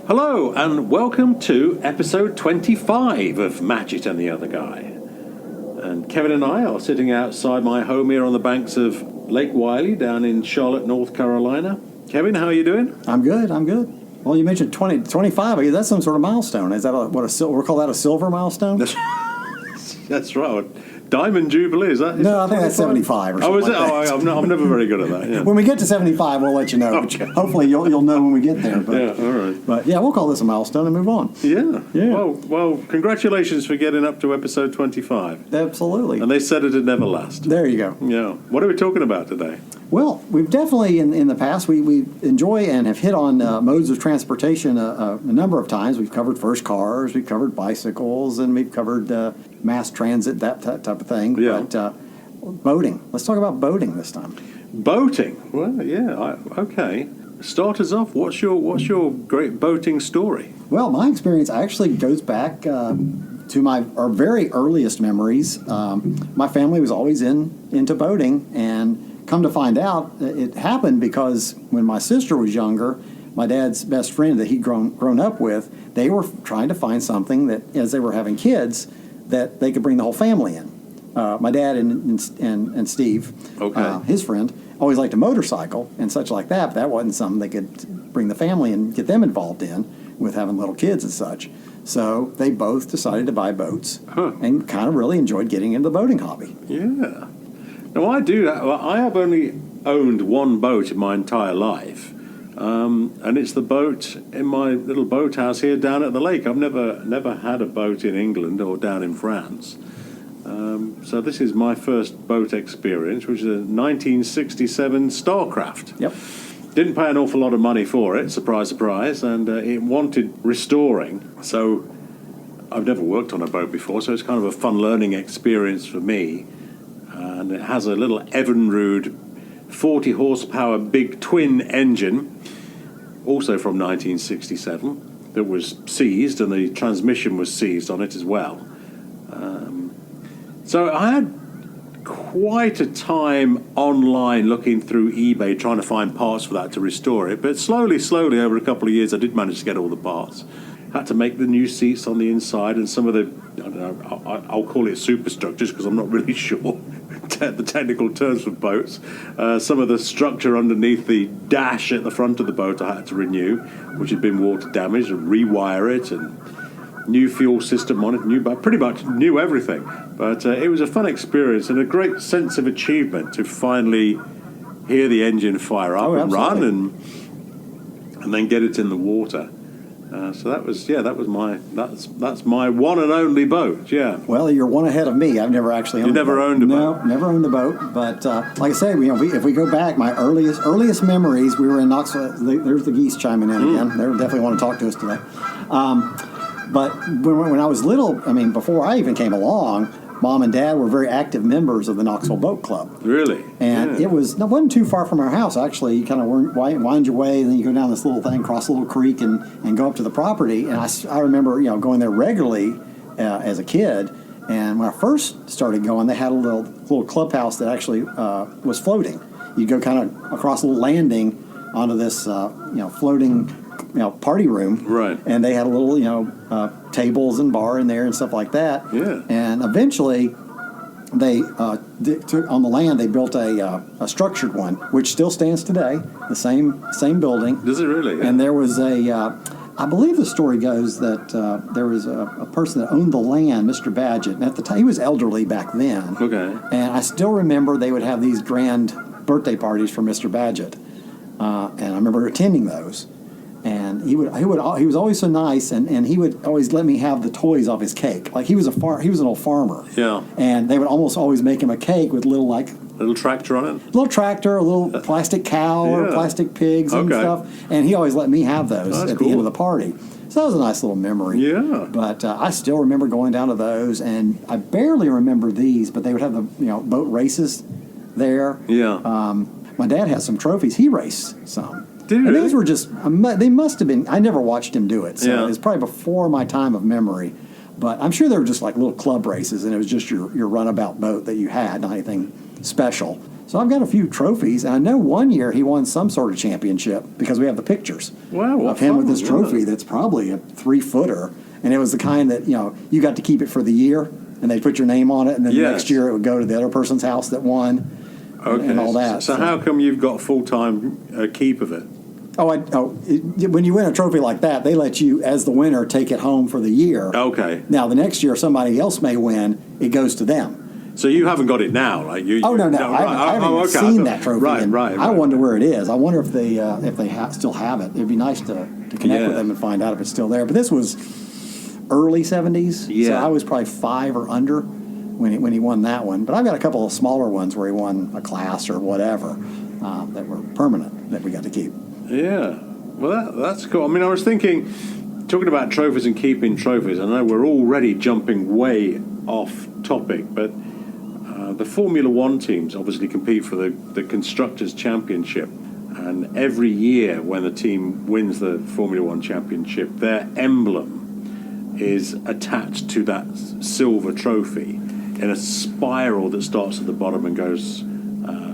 Hello, and welcome to episode 25 of Match It and the Other Guy. And Kevin and I are sitting outside my home here on the banks of Lake Wylie down in Charlotte, North Carolina. Kevin, how are you doing? I'm good. Well, you mentioned 25. I guess that's some sort of milestone. Is that we'll call that a silver milestone? That's right. Diamond Jubilee, is that? No, I think that's 75 or something. Oh, is it? Like I'm never very good at that. Yeah. When we get to 75, we'll let you know. Okay. Hopefully, you'll know when we get there. But, Yeah, all right. But yeah, we'll call this a milestone and move on. Yeah. Yeah. Well, congratulations for getting up to episode 25. Absolutely. And they said it'd never last. There you go. Yeah. What are we talking about today? Well, we've definitely, in the past, we enjoy and have hit on modes of transportation a number of times. We've covered first cars, we've covered bicycles, and we've covered mass transit, that type of thing. Yeah. But boating. Let's talk about boating this time. Boating? Well, yeah, okay. Start us off. What's your great boating story? Well, my experience actually goes back to our very earliest memories. My family was always into boating, and come to find out, it happened because when my sister was younger, my dad's best friend that he'd grown up with, they were trying to find something that, as they were having kids, that they could bring the whole family in. My dad and Steve, Okay. his friend, always liked a motorcycle and such like that, but that wasn't something they could bring the family and get them involved in with having little kids and such. So they both decided to buy boats and kind of really enjoyed getting into the boating hobby. Yeah. No, I do. I have only owned one boat in my entire life, and it's the boat in my little boathouse here down at the lake. I've never had a boat in England or down in France. So this is my first boat experience, which is a 1967 Starcraft. Yep. Didn't pay an awful lot of money for it, surprise, surprise, and it wanted restoring. So I've never worked on a boat before, so it's kind of a fun learning experience for me. And it has a little Evinrude 40 horsepower big twin engine, also from 1967, that was seized, and the transmission was seized on it as well. So I had quite a time online looking through eBay trying to find parts for that to restore it, but slowly over a couple of years I did manage to get all the parts. Had to make the new seats on the inside and some of the, I don't know, I'll call it superstructures because I'm not really sure the technical terms for boats. Some of the structure underneath the dash at the front of the boat I had to renew, which had been water damaged, and rewire it, and new fuel system on it, pretty much knew everything. But it was a fun experience and a great sense of achievement to finally hear the engine fire up and run and then get it in the water. So that's my one and only boat. Yeah. Well, you're one ahead of me. I've never actually owned. You never owned a boat? No, never owned a boat. But like I say, if we go back, my earliest memories, we were in Knoxville. There's the geese chiming in again. They definitely want to talk to us today. But when I was little, before I even came along, Mom and Dad were very active members of the Knoxville Boat Club. Really? And it wasn't too far from our house, actually. You kind of wind your way, and then you go down this little thing, cross a little creek, and go up to the property. And I remember, going there regularly as a kid. And when I first started going, they had a little clubhouse that actually was floating. You'd go kind of across a little landing onto this, floating party room, right? And they had a little, tables and bar in there and stuff like that. Yeah. And eventually, they took on the land. They built a structured one, which still stands today. The same building. Does it really? Yeah. And there was I believe the story goes that there was a person that owned the land, Mr. Badgett, and at the time he was elderly back then. Okay. And I still remember they would have these grand birthday parties for Mr. Badgett, and I remember attending those. And he was always so nice, and he would always let me have the toys off his cake. Like he was an old farmer. Yeah. And they would almost always make him a cake with little tractor on it. Little tractor, a little plastic cow or plastic pigs and stuff. And he always let me have those at the end of the party. So that was a nice little memory. Yeah. But I still remember going down to those, and I barely remember these, but they would have the boat races there. Yeah. My dad has some trophies. He raced some. Did he and really? these were just, they must have been, I never watched him do it, so it's probably before my time of memory. But I'm sure they were just like little club races, and it was just your runabout boat that you had, not anything special. So I've got a few trophies, and I know one year he won some sort of championship because we have the pictures Wow, what of him with fun, this trophy yeah. that's probably a 3-footer, and it was the kind that you got to keep it for the year, and they put your name on it, and then the Yes. next year it would go to the other person's house that won, and all that. So how come you've got full-time keep of it? When you win a trophy like that, they let you, as the winner, take it home for the year. Okay. Now, the next year, somebody else may win, it goes to them. So you haven't got it now, like you? Oh, no. right. I haven't even okay. seen that trophy. Right, and right. I wonder where it is. I wonder if they still have it. It'd be nice to connect Yeah. with them and find out if it's still there. But this was early 70s. So Yeah. I was probably 5 or under when he won that one. But I've got a couple of smaller ones where he won a class or whatever that were permanent that we got to keep. Yeah. Well, that's cool. I mean, I was thinking, talking about trophies and keeping trophies, I know we're already jumping way off topic, but the Formula One teams obviously compete for the Constructors' Championship. And every year when the team wins the Formula One Championship, their emblem is attached to that silver trophy in a spiral that starts at the bottom and goes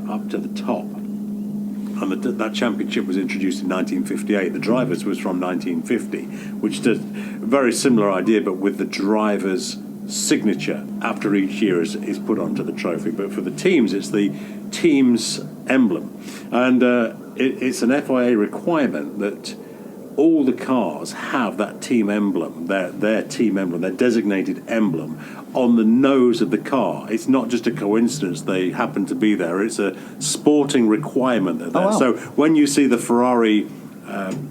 up to the top. And that championship was introduced in 1958. The drivers was from 1950, which is a very similar idea, but with the driver's signature after each year is put onto the trophy. But for the teams, it's the team's emblem. And it's an FIA requirement that all the cars have that team emblem, their team emblem, their designated emblem, on the nose of the car. It's not just a coincidence they happen to be there. It's a sporting requirement that they're there. Oh, wow. So when you see the Ferrari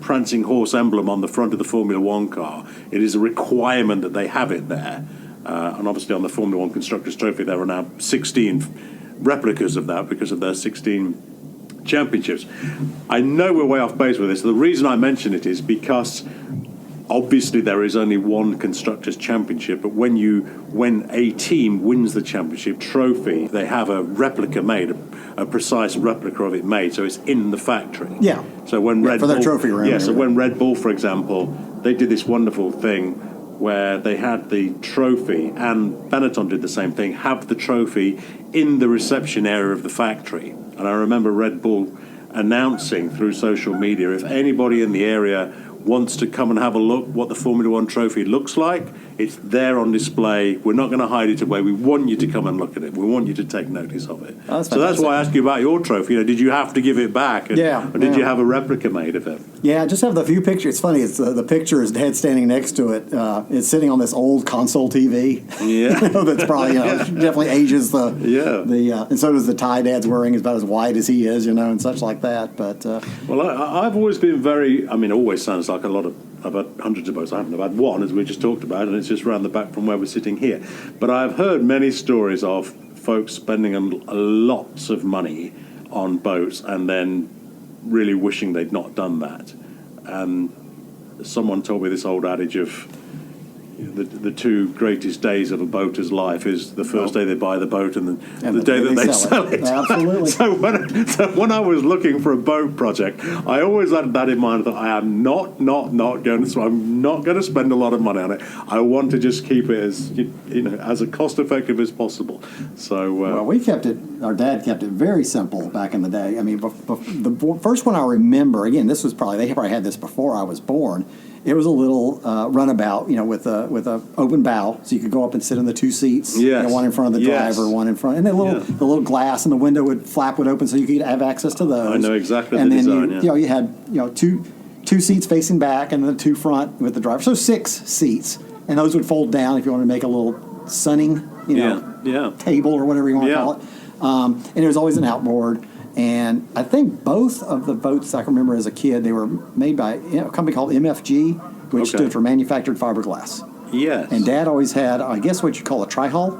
prancing horse emblem on the front of the Formula One car, it is a requirement that they have it there. And obviously on the Formula One Constructors' Trophy, there are now 16 replicas of that because of their 16 championships. I know we're way off base with this. The reason I mention it is because obviously there is only one Constructors' Championship, but when a team wins the championship trophy, they have a replica made, a precise replica of it made, so it's in the factory. Yeah. So when Red for their Bull, trophy room. yeah. So when Red Bull, for example, they did this wonderful thing where they had the trophy, and Benetton did the same thing, have the trophy in the reception area of the factory. And I remember Red Bull announcing through social media, if anybody in the area wants to come and have a look what the Formula One trophy looks like, it's there on display. We're not going to hide it away. We want you to come and look at it. We want you to take notice of it. Oh, that's so that's fantastic. why I asked you about your trophy. Did you have to give it back? Yeah, Or did yeah. you have a replica made of it? Yeah, just have the few pictures. It's funny. It's the picture is Dad standing next to it. It's sitting on this old console TV. Yeah. That's probably definitely ages the Yeah. and so does the tie Dad's wearing is about as wide as he is, and such like that. But Well, I've always been very, I mean, it always sounds like a lot of, I've had hundreds of boats. I haven't. I've had one, as we just talked about, and it's just round the back from where we're sitting here. But I've heard many stories of folks spending lots of money on boats and then really wishing they'd not done that. Someone told me this old adage of the two greatest days of a boater's life is the first day they buy the boat and the day that they sell it. Absolutely. So when I was looking for a boat project, I always had that in mind. That I am not going to. So I'm not going to spend a lot of money on it. I want to just keep it as as cost effective as possible. So well, we kept it. Our dad kept it very simple back in the day. I mean, the first one I remember. Again, this was they probably had this before I was born. It was a little runabout, with a open bow, so you could go up and sit in the two seats. Yes. One in front of the Yes. driver, one in front, and then the little glass in the window would open, so you could have access to those. I know exactly and the then design. you had two seats facing back, and then the two front with the driver, so 6 seats, and those would fold down if you wanted to make a little sunning, table or whatever you want to call it. And there was always an outboard. And I think both of the boats I can remember as a kid, they were made by a company called MFG, which stood for Manufactured Fiberglass. Yes. And Dad always had, I guess, what you call a tri-hull.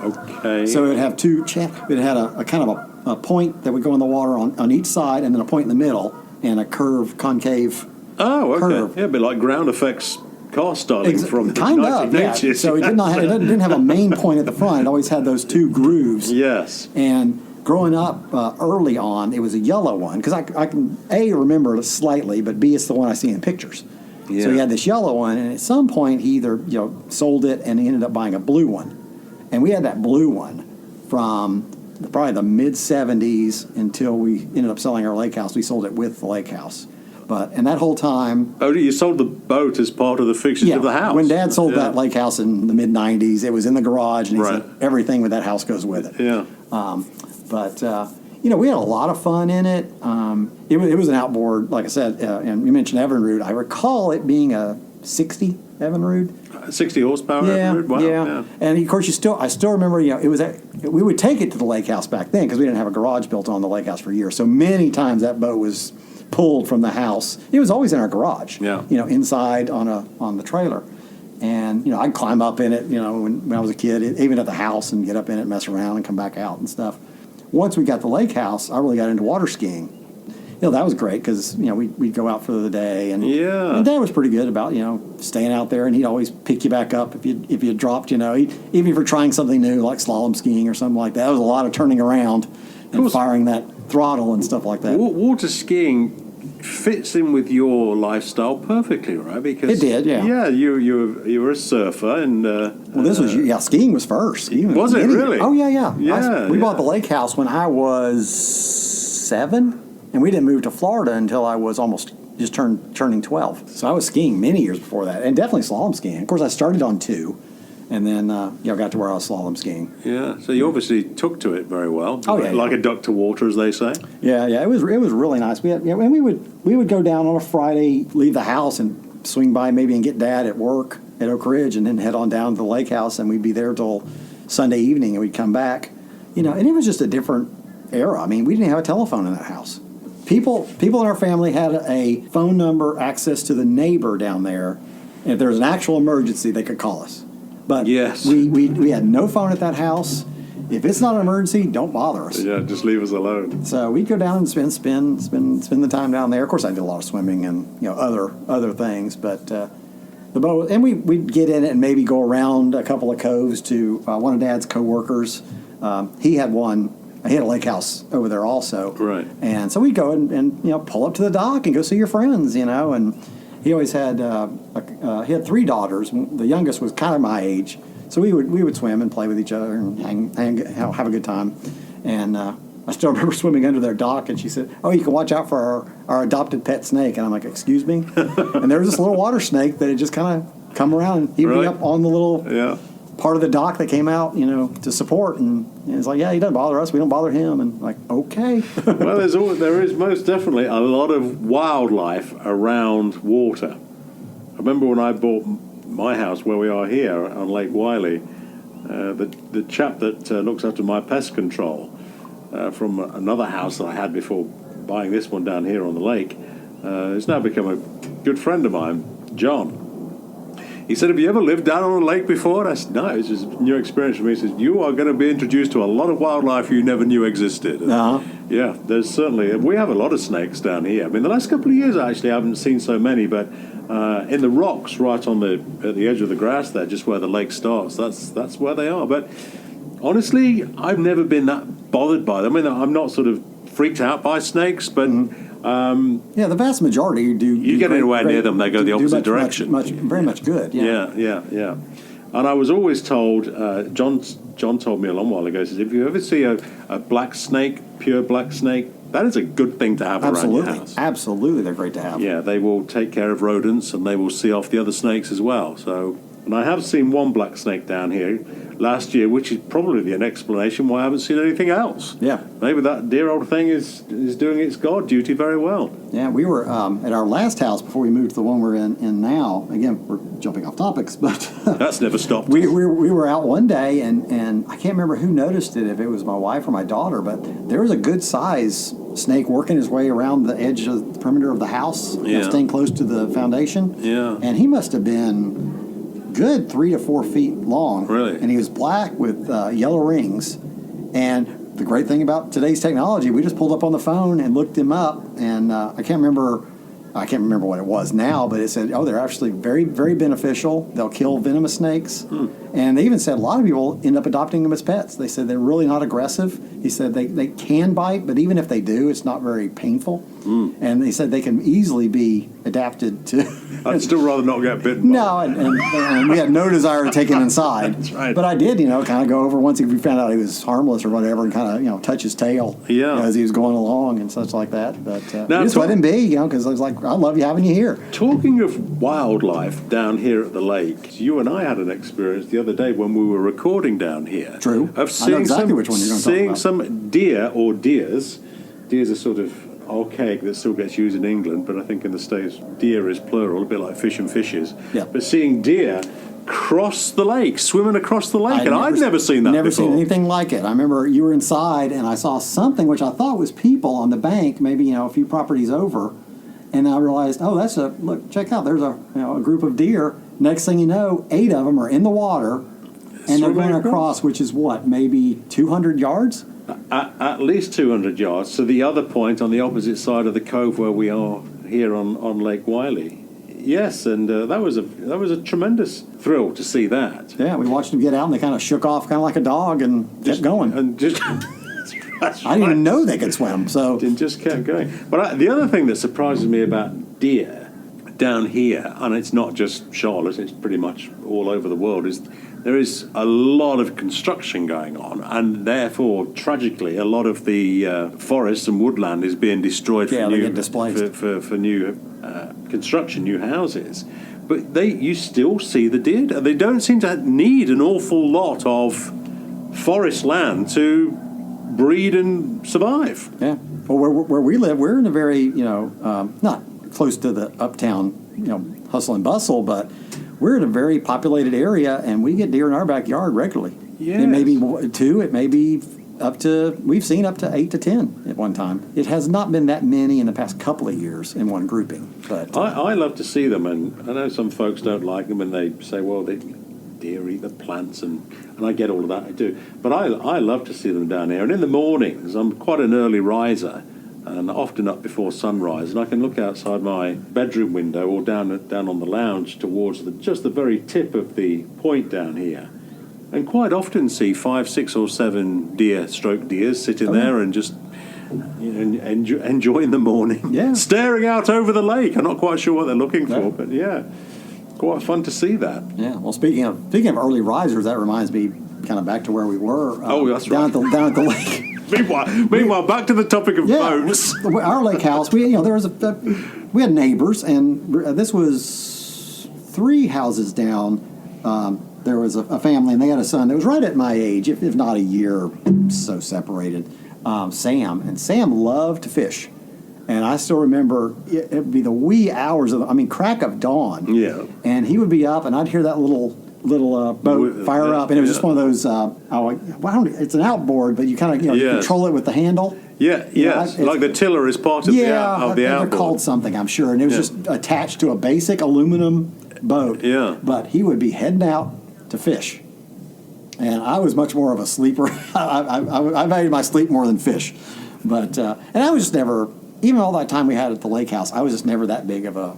Okay. So it would have it had a kind of a point that would go in the water on each side, and then a point in the middle, and a concave curve. Yeah, a bit like ground effects car styling from the kind of, 1980s. yeah. So it didn't have a main point at the front. It always had those 2 grooves. Yes. And growing up early on, it was a yellow one because I can A, remember it slightly, but B, it's the one I see in pictures. Yeah. So he had this yellow one, and at some point he either sold it and he ended up buying a blue one, and we had that blue one from probably the mid 70s until we ended up selling our lake house. We sold it with the lake house. And that whole time. Oh, you sold the boat as part of the fixtures of the house? When Dad sold that lake house in the mid 90s, it was in the garage, and he said everything with that house goes with it. Yeah. We had a lot of fun in it. It was an outboard, like I said, and you mentioned Evinrude. I recall it being a 60 Evinrude. 60 horsepower Evinrude? Wow. Yeah. And of course, I still remember, we would take it to the lake house back then because we didn't have a garage built on the lake house for years. So many times that boat was pulled from the house. It was always in our garage. Yeah. Inside on the trailer. And, I'd climb up in it, when I was a kid, even at the house, and get up in it, mess around, and come back out and stuff. Once we got the lake house, I really got into water skiing. That was great because, we'd go out for the day. And Dad was pretty good about, staying out there, and he'd always pick you back up if you dropped, even if you're trying something new like slalom skiing or something like that. It was a lot of turning around and firing that throttle and stuff like that. Water skiing fits in with your lifestyle perfectly, right? Because it did, yeah. Yeah, you were a surfer, and this was skiing was first. Skiing was it really? Oh yeah. We Yeah. bought the lake house when I was 7, and we didn't move to Florida until I was almost just turning 12. So I was skiing many years before that, and definitely slalom skiing. Of course, I started on 2. And then, got to where I was slalom skiing. Yeah, so you obviously took to it very well. Oh, yeah. Like a duck to water, as they say. Yeah. It was really nice. And we would go down on a Friday, leave the house, and swing by maybe and get Dad at work at Oak Ridge, and then head on down to the lake house, and we'd be there till Sunday evening, and we'd come back. And it was just a different era. I mean, we didn't have a telephone in that house. People in our family had a phone number, access to the neighbor down there, and if there was an actual emergency, they could call us. But yes, we had no phone at that house. If it's not an emergency, don't bother us. Yeah, just leave us alone. So we'd go down and spend the time down there. Of course, I did a lot of swimming and other things. But the boat, and we'd get in it and maybe go around a couple of coves to one of Dad's coworkers. He had a lake house over there also. Right. And so we'd go and pull up to the dock and go see your friends. And he always had he had 3 daughters. The youngest was kind of my age, so we would swim and play with each other and have a good time. And I still remember swimming under their dock, and she said, "Oh, you can watch out for our adopted pet snake." And I'm like, "Excuse me?" And there was this little water snake that had just kind of come around and he'd be up on the little part of the dock that came out, to support. And it's like, yeah, he doesn't bother us. We don't bother him. And like, okay. Well, there is most definitely a lot of wildlife around water. I remember when I bought my house where we are here on Lake Wylie, the chap that looks after my pest control from another house that I had before buying this one down here on the lake, has now become a good friend of mine, John. He said, "Have you ever lived down on a lake before?" And I said, "No, it's just a new experience for me." He says, "You are going to be introduced to a lot of wildlife you never knew existed." Yeah, there's certainly, we have a lot of snakes down here. I mean, the last couple of years, actually, I haven't seen so many, but in the rocks right at the edge of the grass there, just where the lake starts, that's where they are. But honestly, I've never been that bothered by them. I mean, I'm not sort of freaked out by snakes, but... the vast majority do. You get anywhere near them, they go the opposite direction. Very much good. Yeah. And I was always told, John told me a long while ago, he says, if you ever see a black snake, pure black snake, that is a good thing to have around your house. Absolutely, they're great to have. Yeah, they will take care of rodents, and they will see off the other snakes as well. And I have seen one black snake down here last year, which is probably an explanation why I haven't seen anything else. Yeah. Maybe that dear old thing is doing its guard duty very well. Yeah, we were at our last house before we moved to the one we're in now. Again, we're jumping off topics, but... That's never stopped. We were out one day, and I can't remember who noticed it, if it was my wife or my daughter, but there was a good size snake working his way around the edge of the perimeter of the house, staying close to the foundation. Yeah. And he must have been good 3 to 4 feet long. Really? And he was black with yellow rings. And the great thing about today's technology, we just pulled up on the phone and looked him up. And I can't remember I can't remember what it was now, but it said, oh, they're actually very, very beneficial. They'll kill venomous snakes. And they even said a lot of people end up adopting them as pets. They said they're really not aggressive. He said they can bite, but even if they do, it's not very painful. And they said they can easily be adapted to. I'd still rather not get bitten. No, and we had no desire to take him inside. That's right. But I did, kind of go over once we found out he was harmless or whatever, and kind of, touch his tail as he was going along and such like that. But Now, just let him be, because I was like, I love having you here. Talking of wildlife down here at the lake, you and I had an experience the other day when we were recording down here. True. Of I seeing know exactly which one you're going to talk seeing about. some deer or deers. Deer's are sort of archaic that still gets used in England, but I think in the States deer is plural, a bit like fish and fishes. Yeah. But seeing deer cross the lake, swimming across the lake, I'd never seen that Never before. seen anything like it. I remember you were inside, and I saw something which I thought was people on the bank, maybe a few properties over, and I realized, oh, look, check out, there's a group of deer. Next thing you know, 8 of them are in the water, and they're going across, which is what, maybe 200 yards? At least 200 yards to the other point on the opposite side of the cove where we are here on Lake Wylie. Yes, and that was a tremendous thrill to see that. Yeah, we watched them get out, and they kind of shook off, kind of like a dog, and kept going. And just I didn't even know they could swim, so and just kept going. But the other thing that surprises me about deer down here, and it's not just Charlotte, it's pretty much all over the world, is there is a lot of construction going on, and therefore, tragically, a lot of the forest and woodland is being destroyed they get displaced. for new construction, new houses. But you still see the deer. They don't seem to need an awful lot of forest land to breed and survive. Yeah. Well, where we live, we're in a very, not close to the uptown, hustle and bustle, but we're in a very populated area, and we get deer in our backyard regularly. Yes. It may be 2, it may be we've seen up to 8 to 10 at one time. It has not been that many in the past couple of years in one grouping. But I love to see them, and I know some folks don't like them, and they say, well, deer eat the plants, and I get all of that, I do. But I love to see them down here. And in the mornings, I'm quite an early riser, and often up before sunrise, and I can look outside my bedroom window or down on the lounge towards just the very tip of the point down here, and quite often see 5, 6, or 7 deers sitting there and just enjoying the morning, staring out over the lake. I'm not quite sure what they're looking for, but quite fun to see that. Yeah. Well, speaking of early risers, that reminds me, kind of back to where we were. That's right. Down at the lake. Meanwhile, back to the topic of boats. Our lake house, we had neighbors, and this was 3 houses down. There was a family, and they had a son that was right at my age, if not a year so separated, Sam. And Sam loved to fish. And I still remember it would be the wee hours crack of dawn. Yeah. And he would be up, and I'd hear that little boat fire up, and it was just one of those. It's an outboard, but you kind of control it with the handle. Like the tiller is part of the outboard. They're called something, I'm sure, and it was just attached to a basic aluminum boat. Yeah. But he would be heading out to fish, and I was much more of a sleeper. I valued my sleep more than fish, but and I was just never, even all that time we had at the lake house, I was just never that big of a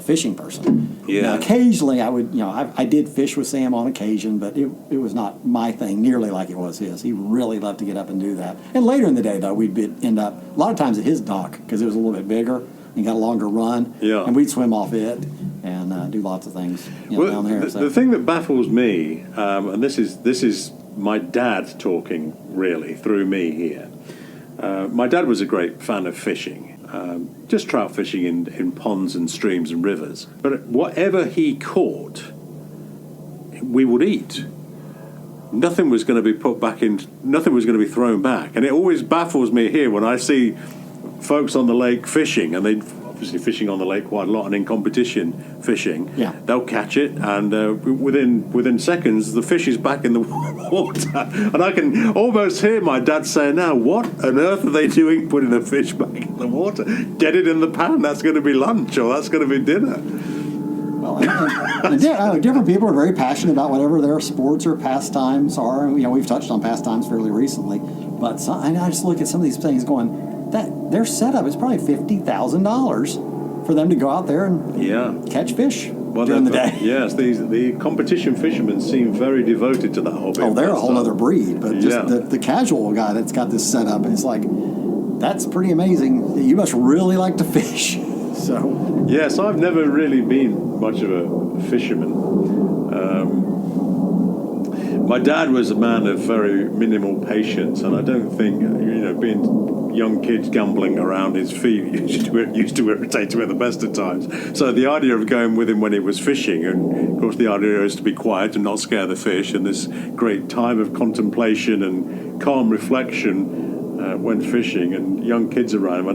fishing person. Yeah. Now, occasionally I would, I did fish with Sam on occasion, but it was not my thing nearly like it was his. He really loved to get up and do that. And later in the day, though, we'd end up a lot of times at his dock because it was a little bit bigger and got a longer run. Yeah. And we'd swim off it and do lots of things down there. The thing that baffles me, and this is my dad talking really through me here. My dad was a great fan of fishing. Just trout fishing in ponds and streams and rivers. But whatever he caught, we would eat. Nothing was going to be put back in, nothing was going to be thrown back. And it always baffles me here when I see folks on the lake fishing, and they obviously fishing on the lake quite a lot and in competition fishing. Yeah. They'll catch it, and within seconds, the fish is back in the water. And I can almost hear my dad saying, now, what on earth are they doing putting the fish back in the water? Get it in the pan, that's going to be lunch, or that's going to be dinner. Well, different people are very passionate about whatever their sports or pastimes are. And, we've touched on pastimes fairly recently. But I just look at some of these things going, that their setup is probably $50,000 for them to go out there and Yeah. catch fish Well, during the day. Yes, the competition fishermen seem very devoted to that hobby. Oh, they're a whole other breed. But just Yeah. the casual guy that's got this set up, it's like, that's pretty amazing. You must really like to fish. So, Yes, I've never really been much of a fisherman. My dad was a man of very minimal patience, and I don't think, being young kids gambling around his feet used to irritate him at the best of times. So the idea of going with him when he was fishing, and of course the idea is to be quiet and not scare the fish, and this great time of contemplation and calm reflection when fishing, and young kids around him,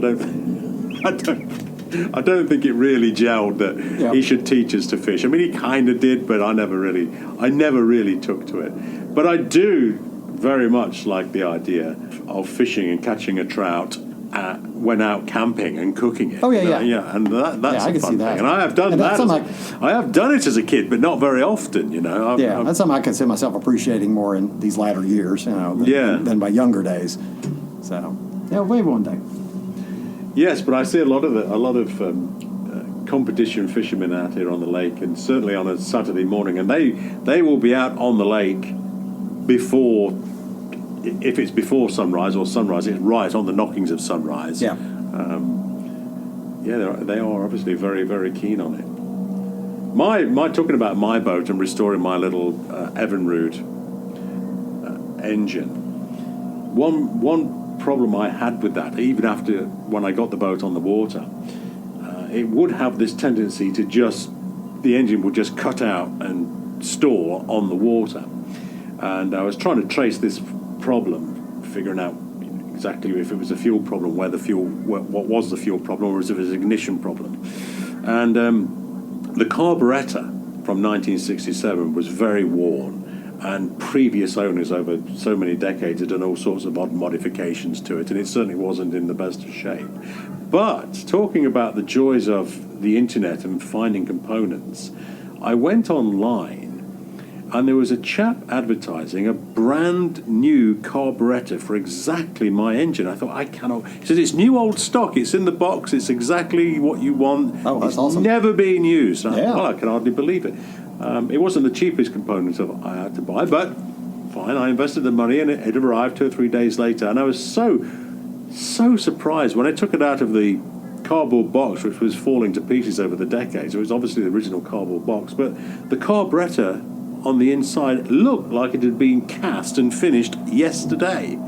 I don't think it really gelled that he should teach us to fish. I mean, he kind of did, but I never really took to it. But I do very much like the idea of fishing and catching a trout when out camping and cooking it. Oh, yeah. And that's I a can fun see that. thing. And I have done And that. that's I have done it as a kid, but not very often. that's something I consider myself appreciating more in these latter years, than my younger days. So, maybe one day. Yes, but I see a lot of competition fishermen out here on the lake, and certainly on a Saturday morning, and they will be out on the lake before, if it's before sunrise or sunrise, it's right on the knockings of sunrise. Yeah. They are obviously very, very keen on it. My talking about my boat and restoring my little Evinrude engine. One problem I had with that, even after when I got the boat on the water, it would have this tendency to the engine would just cut out and store on the water. And I was trying to trace this problem, figuring out exactly if it was a fuel problem, what was the fuel problem, or if it was an ignition problem. And the carburetor from 1967 was very worn, and previous owners over so many decades had done all sorts of modifications to it, and it certainly wasn't in the best of shape. But talking about the joys of the internet and finding components, I went online, and there was a chap advertising a brand new carburetor for exactly my engine. I thought, he said, it's new old stock, it's in the box, it's exactly what you want. Oh, that's awesome. Never been used. Yeah. I can hardly believe it. It wasn't the cheapest component I had to buy, but fine, I invested the money, and it arrived 2 or 3 days later, and I was so surprised when I took it out of the cardboard box, which was falling to pieces over the decades. It was obviously the original cardboard box, but the carburetor on the inside looked like it had been cast and finished yesterday.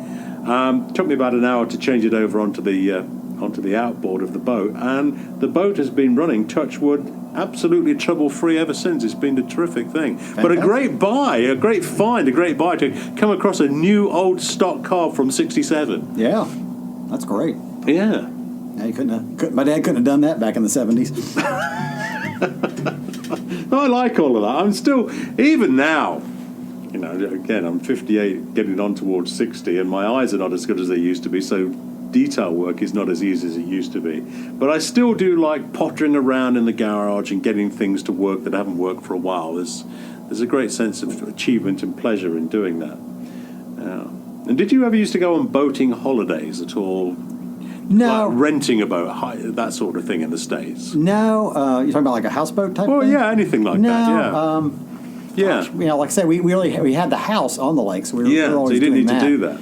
Took me about an hour to change it over onto the outboard of the boat, and the boat has been running, touch wood, absolutely trouble-free ever since. It's been a terrific thing. Fantastic. But a great buy to come across a new old stock car from '67. Yeah, that's great. Yeah. My dad couldn't have done that back in the 70s. I like all of that. I'm still, even now, again, I'm 58, getting on towards 60, and my eyes are not as good as they used to be, so detail work is not as easy as it used to be. But I still do like pottering around in the garage and getting things to work that haven't worked for a while. There's a great sense of achievement and pleasure in doing that. And did you ever used to go on boating holidays at all? No. Like renting a boat, that sort of thing in the States? No. You're talking about like a houseboat type Well, thing? yeah, anything like that, yeah. Yeah. Like I said, we had the house on the lake, so we were always so you didn't doing need to do that.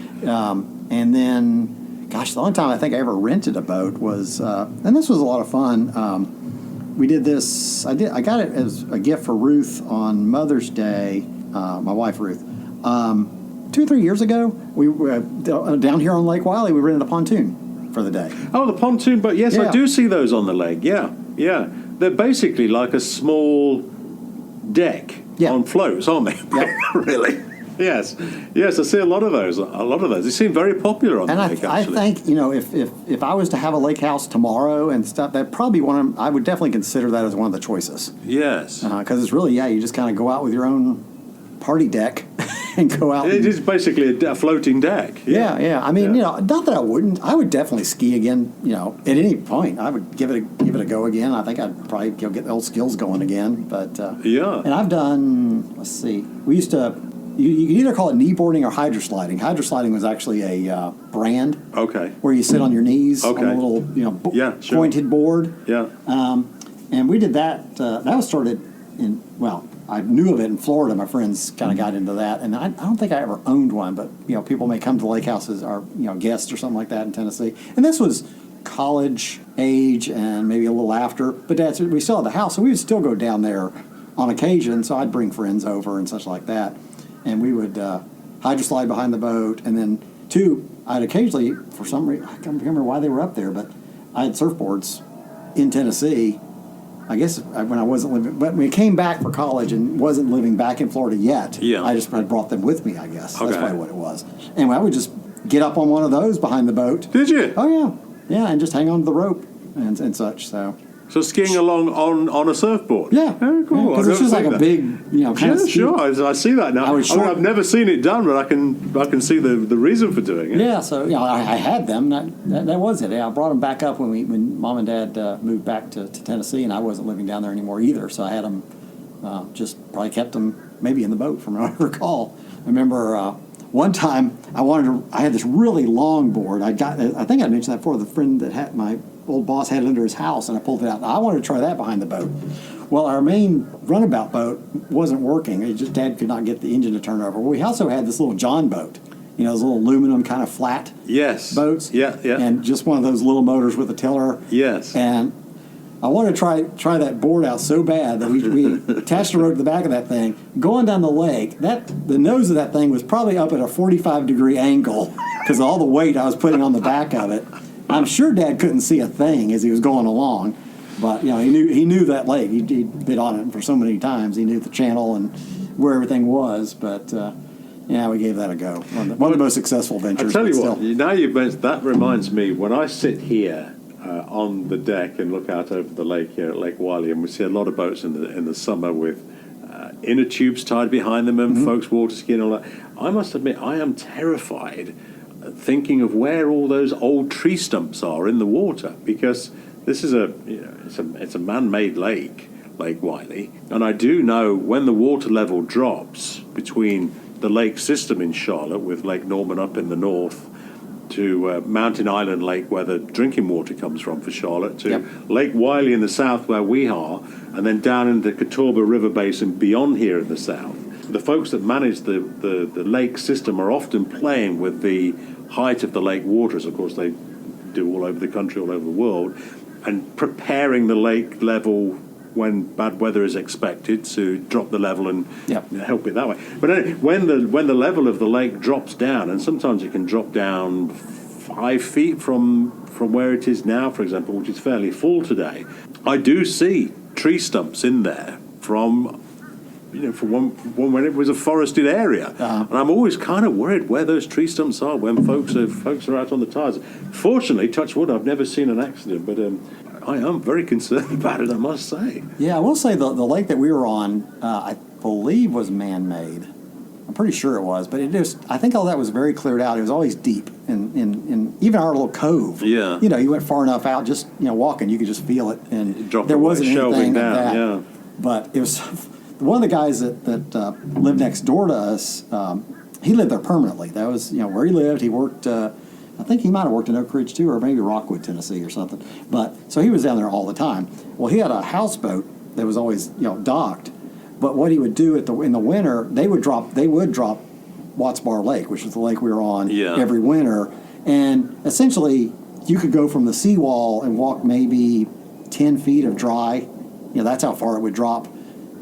And then, gosh, the only time I think I ever rented a boat was, and this was a lot of fun. We did this. I got it as a gift for Ruth on Mother's Day. My wife Ruth. 2 or 3 years ago, we were down here on Lake Wiley. We rented a pontoon for the day. Oh, the pontoon boat. Yes, Yeah. I do see those on the lake. Yeah. They're basically like a small deck on floats, aren't they? Yep. Really? Yes. I see a lot of those. They seem very popular on the lake, I actually. think, if I was to have a lake house tomorrow and stuff, that probably I would definitely consider that as one of the choices. Yes. Because it's really, you just kind of go out with your own party deck and go out. It is basically a floating deck. Yeah. I mean, not that I wouldn't. I would definitely ski again. At any point, I would give it a go again. I think I'd probably get the old skills going again. But Yeah. and I've done. Let's see. We used to you can either call it kneeboarding or hydrosliding. Hydrosliding was actually a brand Okay. where you sit on your knees on Okay. a little, Yeah, sure. pointed board. Yeah. And we did that. That was started in, well, I knew of it in Florida. My friends kind of got into that. And I don't think I ever owned one, but, people may come to the lake houses or, guests or something like that in Tennessee. And this was college age and maybe a little after. But we still had the house, so we would still go down there on occasion. So I'd bring friends over and such like that. And we would hydroslide behind the boat. And then, I'd occasionally, for some reason, I can't remember why they were up there, but I had surfboards in Tennessee. I guess when I wasn't living, but when we came back for college and wasn't living back in Florida yet, Yeah. I brought them with me, I guess. That's Okay. probably what it was. Anyway, I would just get up on one of those behind the boat. Did you? Oh, yeah. Yeah, and just hang on to the rope and such, so. So skiing along on a surfboard? Yeah. Oh, cool. Because I've it's just never like seen a that. big, kind of Sure, I see that now. I've never seen it done, but I can see the reason for doing it. Yeah, so I had them. That was it. Yeah, I brought them back up when Mom and Dad moved back to Tennessee, and I wasn't living down there anymore either. So I had them, just probably kept them maybe in the boat, from what I recall. I remember one time I had this really long board. I think I mentioned that before. The friend that had my old boss had it under his house, and I pulled it out. I wanted to try that behind the boat. Well, our main runabout boat wasn't working. Dad could not get the engine to turn over. Well, we also had this little John boat, those little aluminum kind of flat Yes. boats. Yeah. And just one of those little motors with a tiller. Yes. And I wanted to try that board out so bad that we attached a rope to the back of that thing. Going down the lake, the nose of that thing was probably up at a 45-degree angle because of all the weight I was putting on the back of it. I'm sure Dad couldn't see a thing as he was going along, but he knew that lake. He'd been on it for so many times. He knew the channel and where everything was. But we gave that a go. One of the most successful ventures. I tell you but what, still. now you've mentioned that, reminds me when I sit here on the deck and look out over the lake here at Lake Wylie, and we see a lot of boats in the summer with inner tubes tied behind them and folks water skiing and all that. I must admit, I am terrified thinking of where all those old tree stumps are in the water, because this is it's a man-made lake, Lake Wylie, and I do know when the water level drops between the lake system in Charlotte with Lake Norman up in the north to Mountain Island Lake, where the drinking water comes from for Charlotte, to Lake Wylie in the south where we are, and then down into the Catawba River Basin beyond here in the south. The folks that manage the lake system are often playing with the height of the lake waters. Of course, they do all over the country, all over the world, and preparing the lake level when bad weather is expected to drop the level and help it that way. But anyway, when the level of the lake drops down, and sometimes it can drop down 5 feet from where it is now, for example, which is fairly full today, I do see tree stumps in there from when it was a forested area. And I'm always kind of worried where those tree stumps are when folks are out on the tires. Fortunately, touch wood, I've never seen an accident, but I am very concerned about it, I must say. Yeah, I will say the lake that we were on, I believe was man-made. I'm pretty sure it was, but I think all that was very cleared out. It was always deep, in even our little cove. Yeah. You went far enough out, just walking, you could just feel it, and Drop there away, wasn't shelving anything down, like that. yeah. But it was one of the guys that lived next door to us. He lived there permanently. That was where he lived. He worked. I think he might have worked in Oak Ridge too, or maybe Rockwood, Tennessee, or something. But so he was down there all the time. Well, he had a houseboat that was always docked. But what he would do in the winter, they would drop Watts Bar Lake, which is the lake we were on every winter, and essentially you could go from the seawall and walk maybe 10 feet of dry. That's how far it would drop.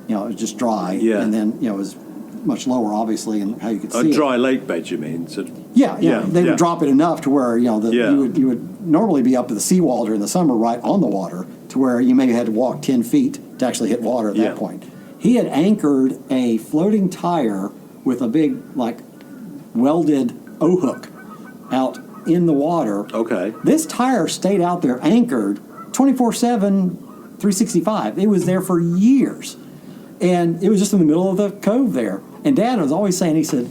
It was just dry, and then it was much lower, obviously, and how you could see a dry lake bed, you mean? So, they would drop it enough to where you would normally be up to the seawall during the summer, right on the water, to where you maybe had to walk 10 feet to actually hit water at that point. He had anchored a floating tire with a big welded O-hook out in the water. Okay. This tire stayed out there anchored 24/7, 365. It was there for years. And it was just in the middle of the cove there. And Dad was always saying, he said,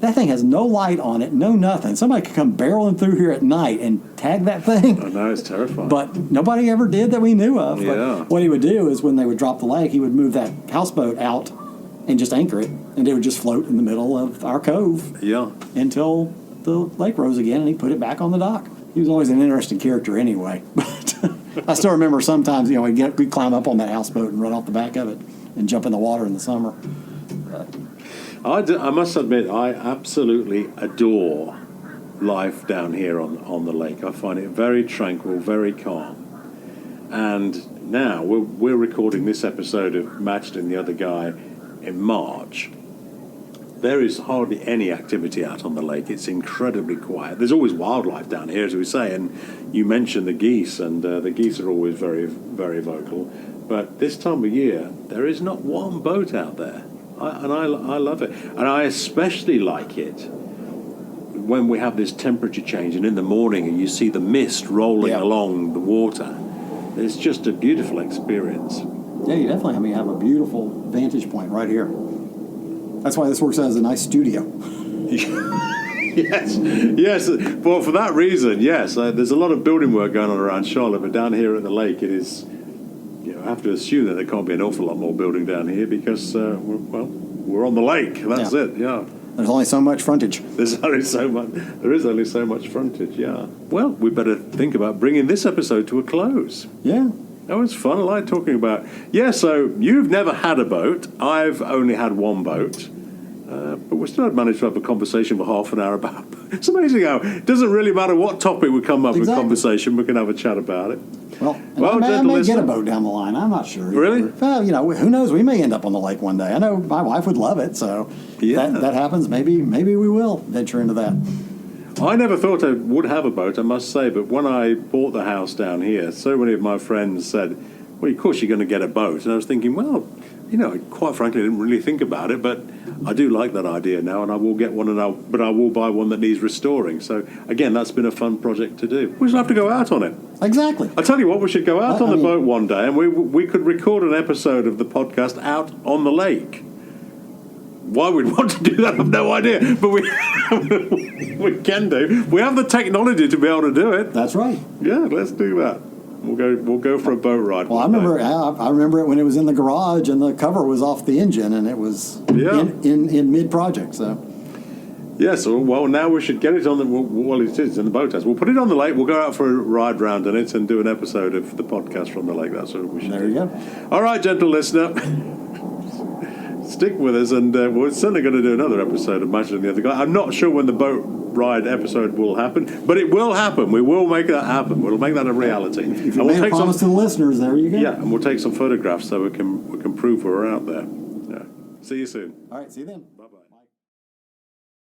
that thing has no light on it, no nothing. Somebody could come barreling through here at night and tag that thing. I know, it's terrifying. But nobody ever did that we knew of. Yeah. But what he would do is when they would drop the lake, he would move that houseboat out and just anchor it, and it would just float in the middle of our cove Yeah. until the lake rose again, and he put it back on the dock. He was always an interesting character anyway. But I still remember sometimes, we'd climb up on that houseboat and run off the back of it and jump in the water in the summer. I must admit, I absolutely adore life down here on the lake. I find it very tranquil, very calm. And now we're recording this episode of Matched and the Other Guy in March. There is hardly any activity out on the lake. It's incredibly quiet. There's always wildlife down here, as we say, and you mentioned the geese, and the geese are always very, very vocal. But this time of year, there is not one boat out there, and I love it. And I especially like it when we have this temperature change, and in the morning, and you see the mist rolling along the water. It's just a beautiful experience. Yeah, you definitely have a beautiful vantage point right here. That's why this works out as a nice studio. Yes. Well, for that reason, yes. There's a lot of building work going on around Charlotte, but down here at the lake, it is. I have to assume that there can't be an awful lot more building down here because, we're on the lake. That's it. Yeah. There's only so much frontage. There is only so much frontage. Yeah. Well, we better think about bringing this episode to a close. Yeah. That was fun. I like talking about. Yeah. So you've never had a boat. I've only had one boat. But we still managed to have a conversation for half an hour about. It's amazing how it doesn't really matter what topic we come up with conversation. We can have a chat about it. Well, I may get a boat down the line. I'm not sure. Really? Well, who knows? We may end up on the lake one day. I know my wife would love it, so that happens. Maybe we will venture into that. I never thought I would have a boat, I must say, but when I bought the house down here, so many of my friends said, well, of course you're going to get a boat. And I was thinking, well, quite frankly, I didn't really think about it, but I do like that idea now, and I will get one, but I will buy one that needs restoring. So, again, that's been a fun project to do. We should have to go out on it. Exactly. I tell you what, we should go out on the boat one day, and we could record an episode of the podcast out on the lake. Why we'd want to do that, I have no idea, but we can do. We have the technology to be able to do it. That's right. Yeah, let's do that. We'll go for a boat ride. Well, I remember it when it was in the garage and the cover was off the engine and it was in mid project. So yes, well now we should get it on the it is in the boat house. We'll put it on the lake. We'll go out for a ride round in it and do an episode of the podcast from the lake. That's what we should do. There you go. All right, gentle listener. Stick with us, and we're certainly going to do another episode of Matched and the Other Guy. I'm not sure when the boat ride episode will happen, but it will happen. We will make that happen. We'll make that a reality. If you made a promise to the listeners, there you go. Yeah, and we'll take some photographs so we can prove we're out there. Yeah. See you soon. All right, see you then.